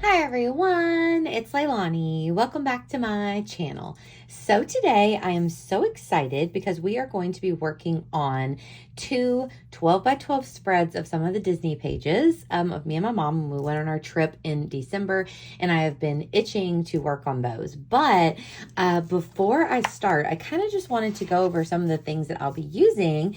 Hi everyone, it's Leilani. Welcome back to my channel. So today I am so excited because we are going to be working on two 12 by 12 spreads of some of the Disney pages of me and my mom when we went on our trip in December, and I have been itching to work on those. But before I start, I kind of just wanted to go over some of the things that I'll be using.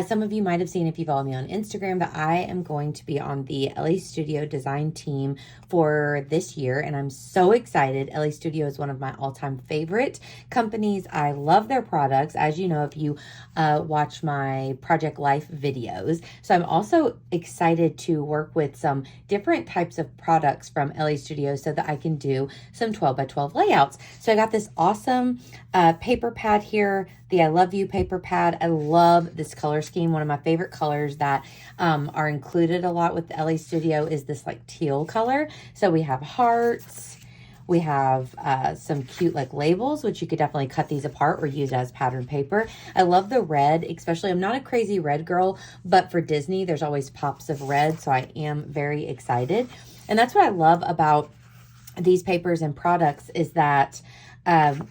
Some of you might have seen if you follow me on Instagram that I am going to be on the Elle Studio design team for this year, and I'm so excited. Elle Studio is one of my all-time favorite companies. I love their products, as you know if you watch my Project Life videos. So I'm also excited to work with some different types of products from Elle Studio so that I can do some 12 by 12 layouts. So I got this awesome paper pad here, the I Love You paper pad. I love this color scheme. One of my favorite colors that are included a lot with the Elle Studio is this like teal color. So we have hearts, we have some cute like labels, which you could definitely cut these apart or use as pattern paper. I love the red, especially. I'm not a crazy red girl, but for Disney, there's always pops of red. So I am very excited. And that's what I love about these papers and products is that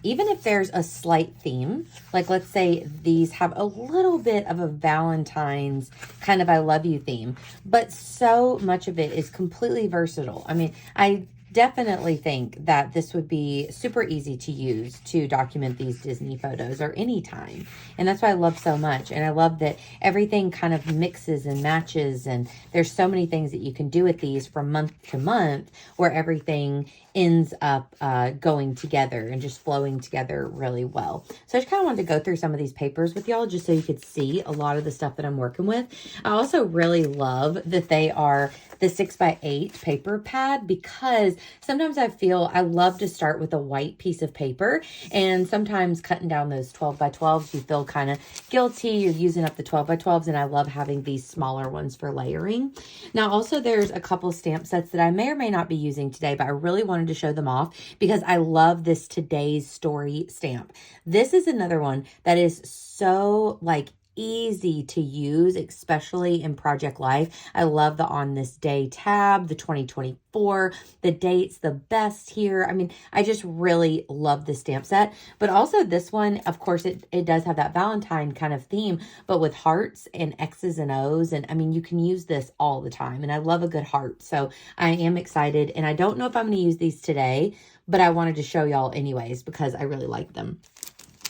even if there's a slight theme, like let's say these have a little bit of a Valentine's kind of I love you theme, but so much of it is completely versatile. I mean, I definitely think that this would be super easy to use to document these Disney photos or anytime. And that's what I love so much. And I love that everything kind of mixes and matches. And there's so many things that you can do with these from month to month where everything ends up going together and just flowing together really well. So I just kind of wanted to go through some of these papers with y'all just so you could see a lot of the stuff that I'm working with. I also really love that they are the 6x8 paper pad because sometimes I feel I love to start with a white piece of paper, and sometimes cutting down those 12 by 12s, you feel kind of guilty. You're using up the 12 by 12s, and I love having these smaller ones for layering. Now, also there's a couple stamp sets that I may or may not be using today, but I really wanted to show them off because I love this Today's Story stamp. This is another one that is so like easy to use, especially in Project Life. I love the On This Day tab, the 2024, the dates, the best here. I mean, I just really love the stamp set, but also this one, of course, it does have that Valentine kind of theme, but with hearts and X's and O's. And I mean, you can use this all the time, and I love a good heart. So I am excited, and I don't know if I'm going to use these today, but I wanted to show y'all anyways because I really like them.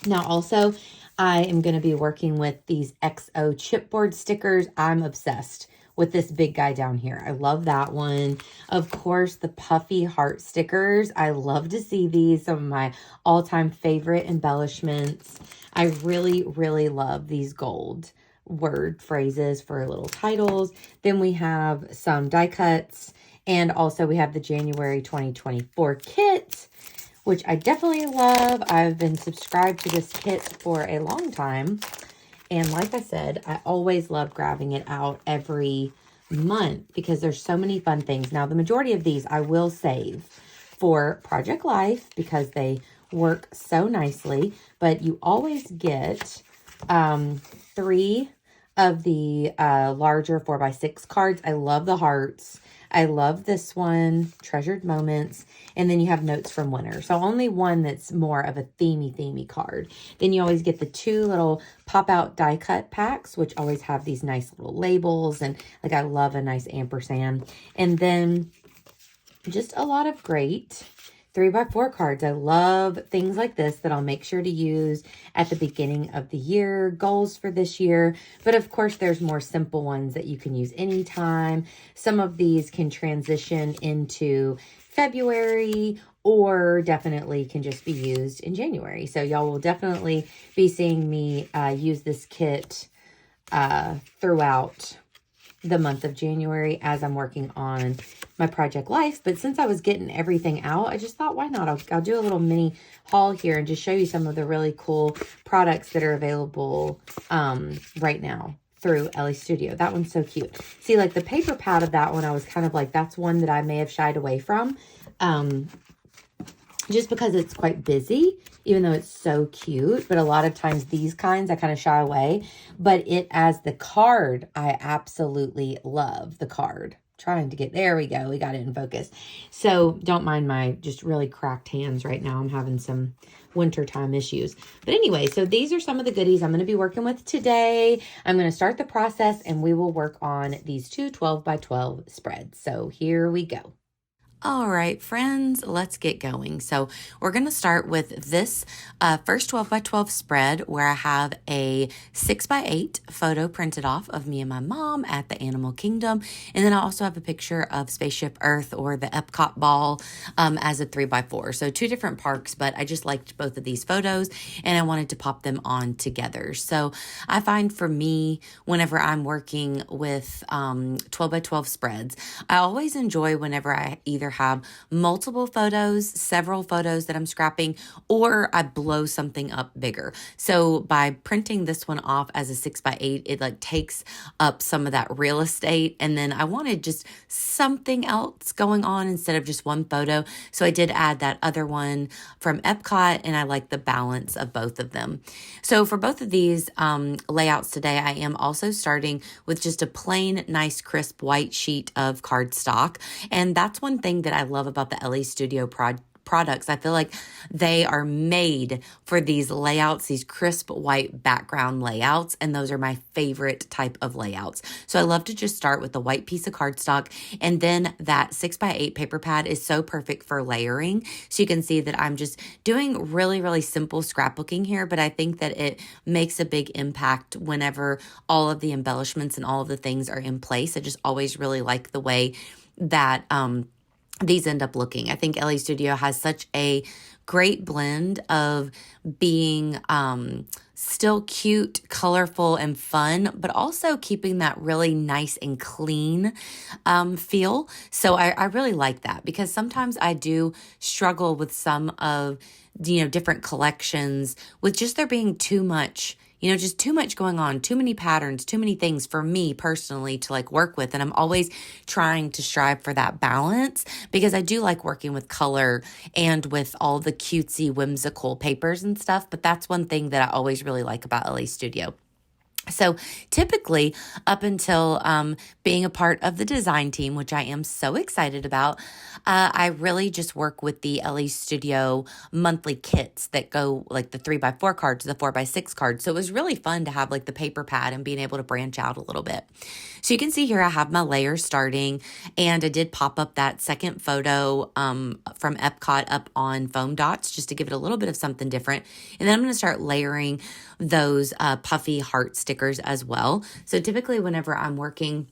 Now, also, I am going to be working with these XO chipboard stickers. I'm obsessed with this big guy down here. I love that one. Of course, the puffy heart stickers. I love to see these. Some of my all-time favorite embellishments. I really, really love these gold word phrases for little titles. Then we have some die cuts, and also we have the January 2024 kit, which I definitely love. I've been subscribed to this kit for a long time. And like I said, I always love grabbing it out every month because there's so many fun things. Now, the majority of these I will save for Project Life because they work so nicely. But you always get 3 of the larger 4x6 cards. I love the hearts. I love this one, Treasured Moments, and then you have Notes from Winter. So only one that's more of a themey card. Then you always get the 2 little pop-out die cut packs, which always have these nice little labels, and like I love a nice ampersand. And then just a lot of great 3x4 cards. I love things like this that I'll make sure to use at the beginning of the year, goals for this year. But of course, there's more simple ones that you can use anytime. Some of these can transition into February or definitely can just be used in January. So y'all will definitely be seeing me use this kit throughout the month of January as I'm working on my Project Life. But since I was getting everything out, I just thought, why not? I'll do a little mini haul here and just show you some of the really cool products that are available right now through Elle Studio. That one's so cute. See, like the paper pad of that one, I was kind of like, that's one that I may have shied away from. Just because it's quite busy, even though it's so cute. But a lot of times these kinds, I kind of shy away. But it as the card, I absolutely love the card. trying to get, there we go. We got it in focus. So don't mind my just really cracked hands right now. I'm having some wintertime issues. But anyway, so these are some of the goodies I'm going to be working with today. I'm going to start the process and we will work on these two 12 by 12 spreads. So here we go. All right, friends, let's get going. So we're going to start with this first 12 by 12 spread where I have a 6 by 8 photo printed off of me and my mom at the Animal Kingdom. And then I also have a picture of Spaceship Earth or the Epcot ball as a 3 by 4. So two different parks, but I just liked both of these photos and I wanted to pop them on together. So I find for me, whenever I'm working with 12 by 12 spreads, I always enjoy whenever I either have multiple photos, several photos that I'm scrapping, or I blow something up bigger. So by printing this one off as a 6 by 8, it like takes up some of that real estate. And then I wanted just something else going on instead of just one photo. So I did add that other one from Epcot, and I like the balance of both of them. So for both of these layouts today, I am also starting with just a plain, nice, crisp white sheet of cardstock. And that's one thing that I love about the Elle Studio products. I feel like they are made for these layouts, these crisp white background layouts, and those are my favorite type of layouts. So I love to just start with a white piece of cardstock, and then that 6 by 8 paper pad is so perfect for layering. So you can see that I'm just doing really, really simple scrapbooking here, but I think that it makes a big impact whenever all of the embellishments and all of the things are in place. I just always really like the way that these end up looking. I think Elle Studio has such a great blend of being still cute, colorful, and fun, but also keeping that really nice and clean feel. So I really like that because sometimes I do struggle with some of, different collections with just there being too much, just too much going on, too many patterns, too many things for me personally to like work with. And I'm always trying to strive for that balance because I do like working with color and with all the cutesy, whimsical papers and stuff. But that's one thing that I always really like about Elle Studio. So typically up until being a part of the design team, which I am so excited about, I really just work with the Elle Studio monthly kits that go like the 3 by 4 cards, the 4 by 6 cards. So it was really fun to have like the paper pad and being able to branch out a little bit. So you can see here I have my layers starting, and I did pop up that second photo from Epcot up on foam dots just to give it a little bit of something different. And then I'm going to start layering those puffy heart stickers as well. So typically whenever I'm working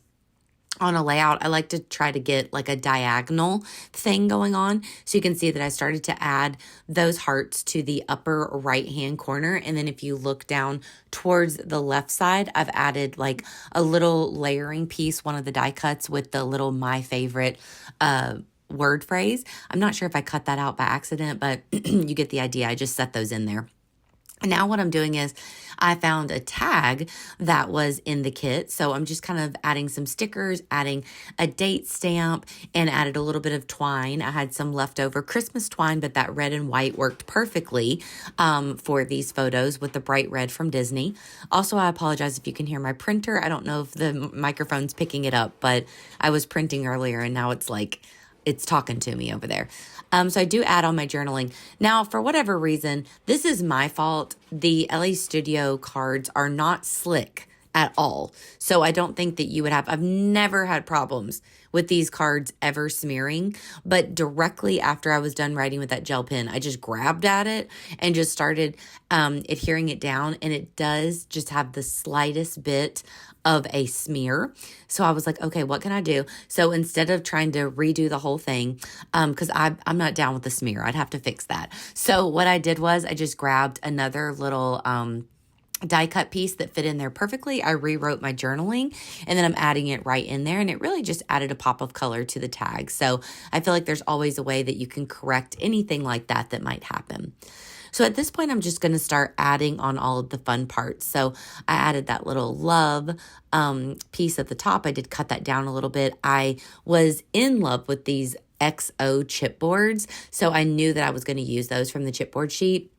on a layout, I like to try to get like a diagonal thing going on. So you can see that I started to add those hearts to the upper right hand corner. And then if you look down towards the left side, I've added like a little layering piece, one of the die cuts with the little my favorite word phrase. I'm not sure if I cut that out by accident, but you get the idea. I just set those in there. And now what I'm doing is I found a tag that was in the kit. So I'm just kind of adding some stickers, adding a date stamp, and added a little bit of twine. I had some leftover Christmas twine, but that red and white worked perfectly for these photos with the bright red from Disney. Also, I apologize if you can hear my printer. I don't know if the microphone's picking it up, but I was printing earlier and now it's like it's talking to me over there. So I do add on my journaling. Now, for whatever reason, this is my fault. The Elle Studio cards are not slick at all. So I don't think that you would have, I've never had problems with these cards ever smearing, but directly after I was done writing with that gel pen, I just grabbed at it and just started adhering it down, and it does just have the slightest bit of a smear. So I was like, okay, what can I do? So instead of trying to redo the whole thing, because I'm not down with the smear, I'd have to fix that. So what I did was I just grabbed another little die cut piece that fit in there perfectly. I rewrote my journaling, and then I'm adding it right in there, and it really just added a pop of color to the tag. So I feel like there's always a way that you can correct anything like that that might happen. So at this point, I'm just going to start adding on all of the fun parts. So I added that little love piece at the top. I did cut that down a little bit. I was in love with these XO chipboards, so I knew that I was going to use those from the chipboard sheet.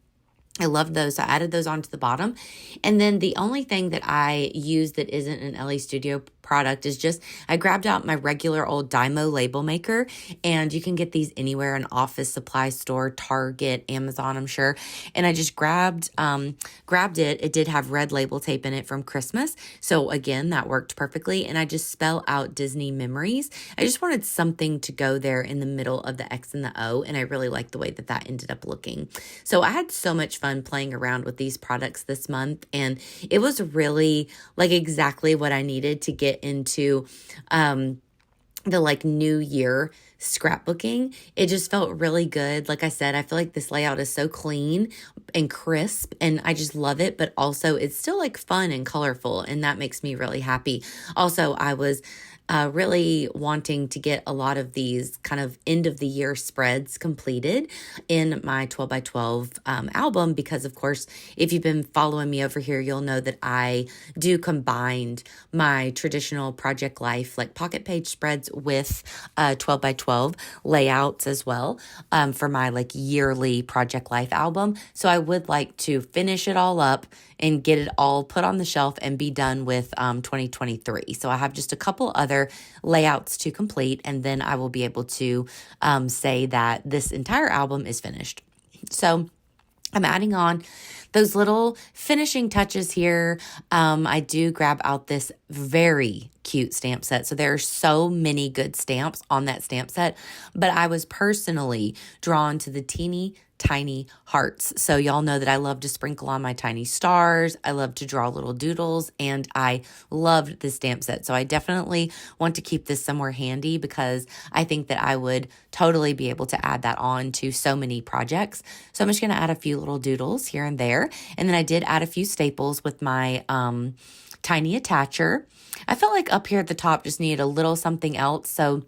I love those. So I added those onto the bottom. And then the only thing that I use that isn't an LA Studio product is just I grabbed out my regular old Dymo label maker, and you can get these anywhere, an office supply store, Target, Amazon, I'm sure. And I just grabbed it. It did have red label tape in it from Christmas. So again, that worked perfectly. And I just spell out Disney memories. I just wanted something to go there in the middle of the X and the O. And I really liked the way that that ended up looking. So I had so much fun playing around with these products this month. And it was really like exactly what I needed to get into the like new year scrapbooking. It just felt really good. Like I said, I feel like this layout is so clean and crisp, and I just love it, but also it's still like fun and colorful, and that makes me really happy. Also, I was really wanting to get a lot of these kind of end of the year spreads completed in my 12 by 12 album, because of course, if you've been following me over here, you'll know that I do combined my traditional Project Life like pocket page spreads with 12 by 12 layouts as well for my like yearly Project Life album. So I would like to finish it all up and get it all put on the shelf and be done with 2023. So I have just a couple other layouts to complete, and then I will be able to say that this entire album is finished. So I'm adding on those little finishing touches here. I do grab out this very cute stamp set. So there are so many good stamps on that stamp set, but I was personally drawn to the teeny tiny hearts. So y'all know that I love to sprinkle on my tiny stars. I love to draw little doodles, and I loved this stamp set. So I definitely want to keep this somewhere handy, because I think that I would totally be able to add that on to so many projects. So I'm just going to add a few little doodles here and there. And then I did add a few staples with my tiny attacher. I felt like up here at the top just needed a little something else. So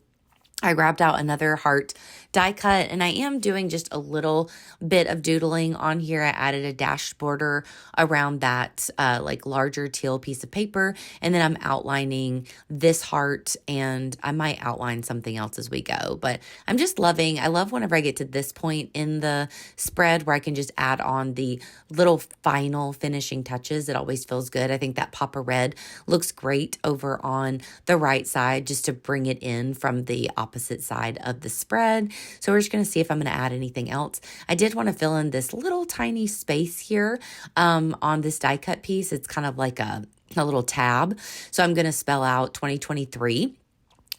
I grabbed out another heart die cut, and I am doing just a little bit of doodling on here. I added a dash border around that like larger teal piece of paper, and then I'm outlining this heart, and I might outline something else as we go. But I love whenever I get to this point in the spread where I can just add on the little final finishing touches. It always feels good. I think that pop of red looks great over on the right side, just to bring it in from the opposite side of the spread. So we're just going to see if I'm going to add anything else. I did want to fill in this little tiny space here on this die cut piece. It's kind of like a little tab. So I'm going to spell out 2023.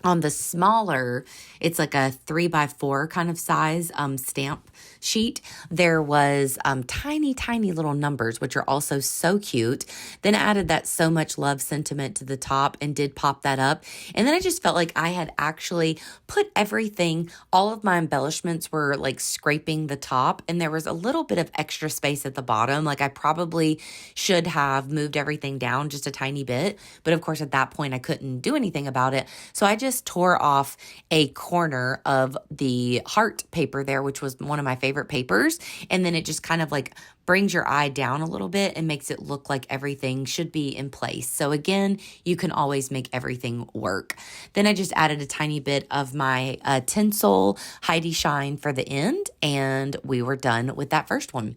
On the smaller, it's like a 3x4 kind of size stamp sheet. There was tiny, tiny little numbers, which are also so cute. Then I added that so much love sentiment to the top and did pop that up. And then I just felt like I had actually put everything, all of my embellishments were like scraping the top, and there was a little bit of extra space at the bottom. Like I probably should have moved everything down just a tiny bit. But of course, at that point, I couldn't do anything about it. So I just tore off a corner of the heart paper there, which was one of my favorite papers. And then it just kind of like brings your eye down a little bit and makes it look like everything should be in place. So again, you can always make everything work. Then I just added a tiny bit of my tinsel Heidi Shine for the end, and we were done with that first one.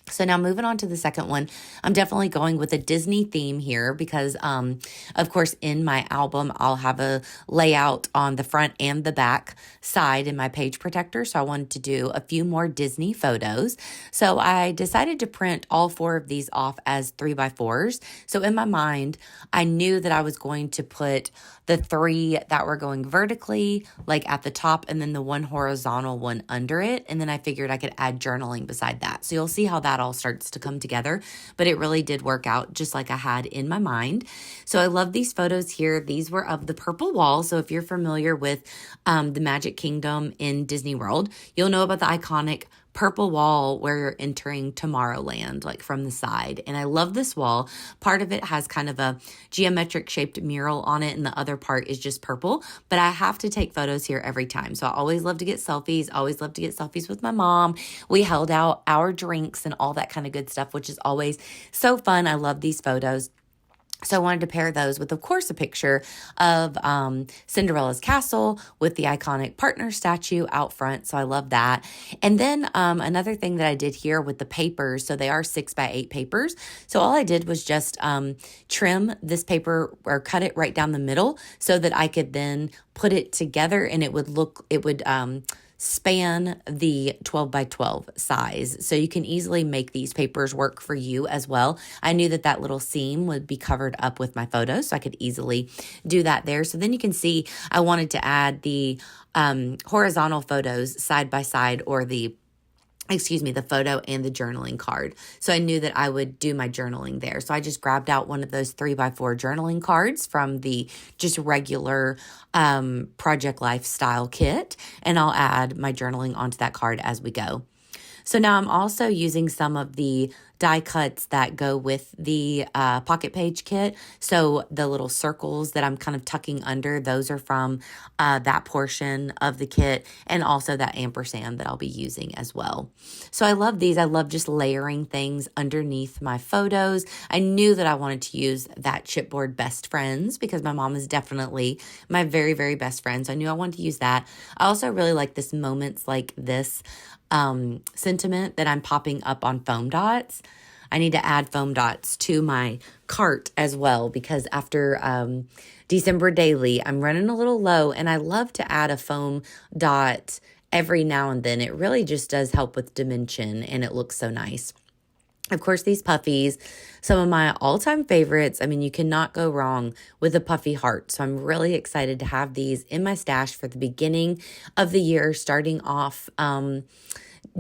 So now moving on to the second one, I'm definitely going with a Disney theme here because, of course, in my album, I'll have a layout on the front and the back side in my page protector. So I wanted to do a few more Disney photos. So I decided to print all 4 of these off as 3x4s. So in my mind, I knew that I was going to put the 3 that were going vertically, like at the top, and then the 1 horizontal one under it. And then I figured I could add journaling beside that. So you'll see how that all starts to come together, but it really did work out just like I had in my mind. So I love these photos here. These were of the purple wall. So if you're familiar with the Magic Kingdom in Disney World, you'll know about the iconic purple wall where you're entering Tomorrowland, like from the side. And I love this wall. Part of it has kind of a geometric shaped mural on it, and the other part is just purple. But I have to take photos here every time. So I always love to get selfies, always love to get selfies with my mom. We held out our drinks and all that kind of good stuff, which is always so fun. I love these photos. So I wanted to pair those with, of course, a picture of Cinderella's castle with the iconic partner statue out front. So I love that. And then another thing that I did here with the papers, so they are 6x8 papers. So all I did was just trim this paper or cut it right down the middle so that I could then put it together and it would span the 12 by 12 size. So you can easily make these papers work for you as well. I knew that that little seam would be covered up with my photos, so I could easily do that there. So then you can see I wanted to add the horizontal photos side by side, or the photo and the journaling card. So I knew that I would do my journaling there. So I just grabbed out one of those 3x4 journaling cards from the just regular Project Lifestyle kit, and I'll add my journaling onto that card as we go. So now I'm also using some of the die cuts that go with the pocket page kit. So the little circles that I'm kind of tucking under, those are from that portion of the kit, and also that ampersand that I'll be using as well. So I love these. I love just layering things underneath my photos. I knew that I wanted to use that chipboard Best Friends because my mom is definitely my very, very best friend. So I knew I wanted to use that. I also really like this Moments Like This sentiment that I'm popping up on foam dots. I need to add foam dots to my cart as well because after December daily, I'm running a little low, and I love to add a foam dot every now and then. It really just does help with dimension, and it looks so nice. Of course, these puffies, some of my all-time favorites. I mean, you cannot go wrong with a puffy heart. So I'm really excited to have these in my stash for the beginning of the year, starting off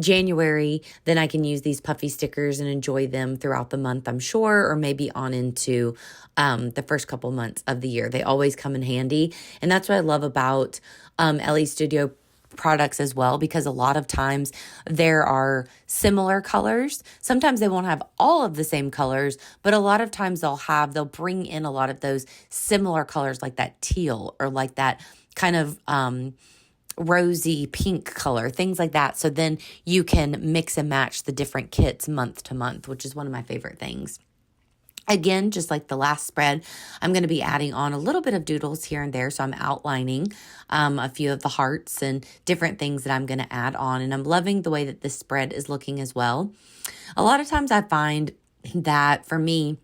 January. Then I can use these puffy stickers and enjoy them throughout the month, I'm sure, or maybe on into the first couple months of the year. They always come in handy. And that's what I love about Elle Studio products as well, because a lot of times there are similar colors. Sometimes they won't have all of the same colors, but a lot of times they'll bring in a lot of those similar colors, like that teal or like that kind of rosy pink color, things like that. So then you can mix and match the different kits month to month, which is one of my favorite things. Again, just like the last spread, I'm going to be adding on a little bit of doodles here and there. So I'm outlining a few of the hearts and different things that I'm going to add on. And I'm loving the way that this spread is looking as well. A lot of times I find that for me,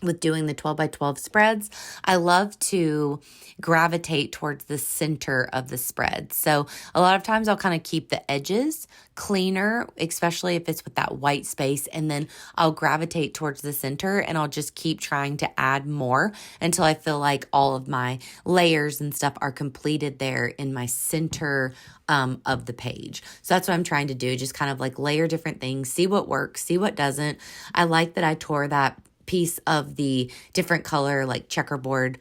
with doing the 12 by 12 spreads, I love to gravitate towards the center of the spread. So a lot of times I'll kind of keep the edges cleaner, especially if it's with that white space, and then I'll gravitate towards the center, and I'll just keep trying to add more until I feel like all of my layers and stuff are completed there in my center of the page. So that's what I'm trying to do, just kind of like layer different things, see what works, see what doesn't. I like that I tore that piece of the different color, like checkerboard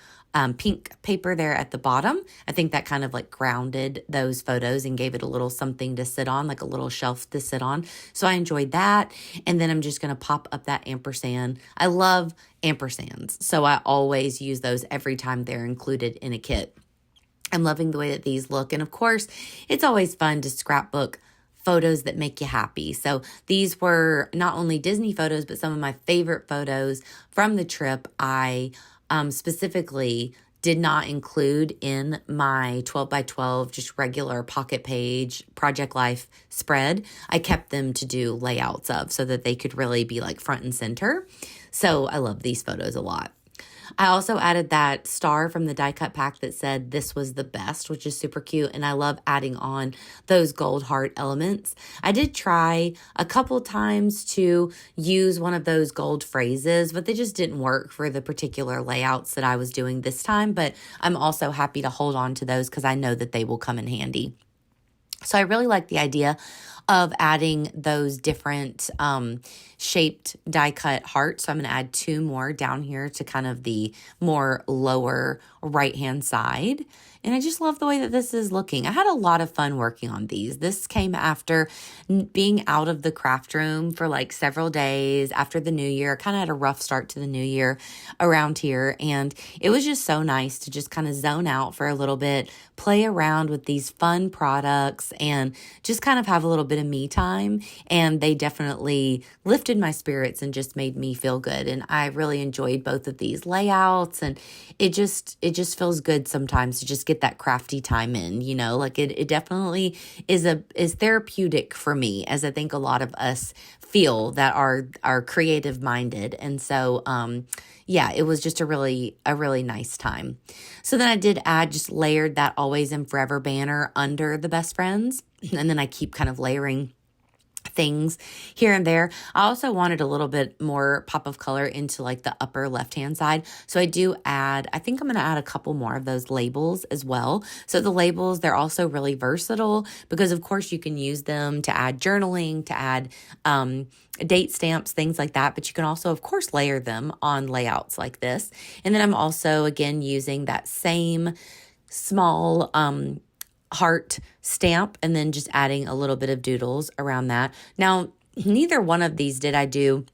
pink paper there at the bottom. I think that kind of like grounded those photos and gave it a little something to sit on, like a little shelf to sit on. So I enjoyed that. And then I'm just going to pop up that ampersand. I love ampersands, so I always use those every time they're included in a kit. I'm loving the way that these look. And of course, it's always fun to scrapbook photos that make you happy. So these were not only Disney photos, but some of my favorite photos from the trip. I specifically did not include in my 12 by 12 just regular pocket page Project Life spread. I kept them to do layouts of so that they could really be like front and center. So I love these photos a lot. I also added that star from the die cut pack that said this was the best, which is super cute. And I love adding on those gold heart elements. I did try a couple times to use one of those gold phrases, but they just didn't work for the particular layouts that I was doing this time. But I'm also happy to hold on to those because I know that they will come in handy. So I really like the idea of adding those different shaped die cut hearts. So I'm going to add 2 more down here to kind of the more lower right hand side. And I just love the way that this is looking. I had a lot of fun working on these. This came after being out of the craft room for like several days after the new year. Kind of had a rough start to the new year around here. And it was just so nice to just kind of zone out for a little bit, play around with these fun products, and just kind of have a little bit of me time, and they definitely lifted my spirits and just made me feel good. And I really enjoyed both of these layouts, and it just feels good sometimes to just get that crafty time in, like it definitely is therapeutic for me, as I think a lot of us feel that are creative minded. And so yeah, it was just a really nice time. So then I did add, just layered that Always and Forever banner under the best friends. And then I keep kind of layering things here and there. I also wanted a little bit more pop of color into like the upper left-hand side. So I do add, I think I'm going to add a couple more of those labels as well. So the labels, they're also really versatile because of course you can use them to add journaling, to add date stamps, things like that. But you can also, of course, layer them on layouts like this. And then I'm also, again, using that same small heart stamp and then just adding a little bit of doodles around that. Now, neither one of these did I do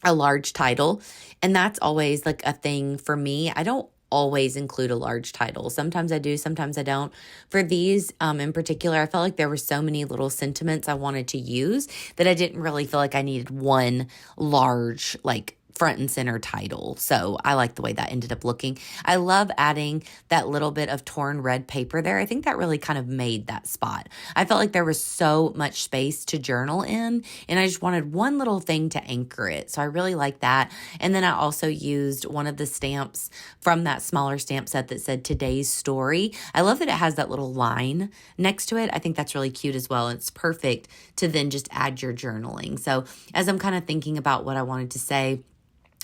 a large title, and that's always like a thing for me. I don't always include a large title. Sometimes I do, sometimes I don't. For these in particular, I felt like there were so many little sentiments I wanted to use that I didn't really feel like I needed one large, like, front and center title. So I like the way that ended up looking. I love adding that little bit of torn red paper there. I think that really kind of made that spot. I felt like there was so much space to journal in, and I just wanted one little thing to anchor it. So I really like that. And then I also used one of the stamps from that smaller stamp set that said today's story. I love that it has that little line next to it. I think that's really cute as well. It's perfect to then just add your journaling. So as I'm kind of thinking about what I wanted to say,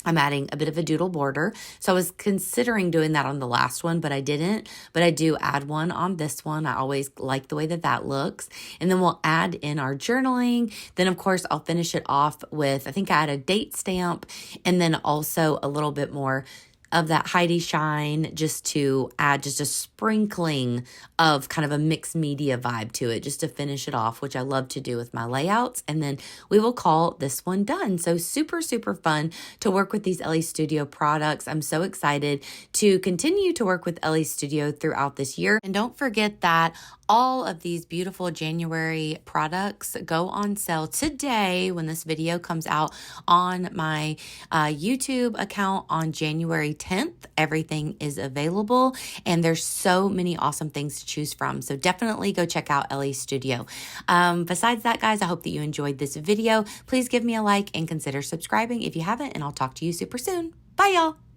I'm adding a bit of a doodle border. So I was considering doing that on the last one, but I didn't. But I do add one on this one. I always like the way that that looks. And then we'll add in our journaling. Then, of course, I'll finish it off with, I think I add a date stamp and then also a little bit more of that Heidi shine, just to add just a sprinkling of kind of a mixed media vibe to it, just to finish it off, which I love to do with my layouts. And then we will call this one done. So super, super fun to work with these Elle Studio products. I'm so excited to continue to work with Elle Studio throughout this year. And don't forget that all of these beautiful January products go on sale today when this video comes out on my YouTube account on January 10th. Everything is available, and there's so many awesome things to choose from. So definitely go check out Elle Studio. Besides that, guys, I hope that you enjoyed this video. Please give me a like and consider subscribing if you haven't, and I'll talk to you super soon. Bye, y'all.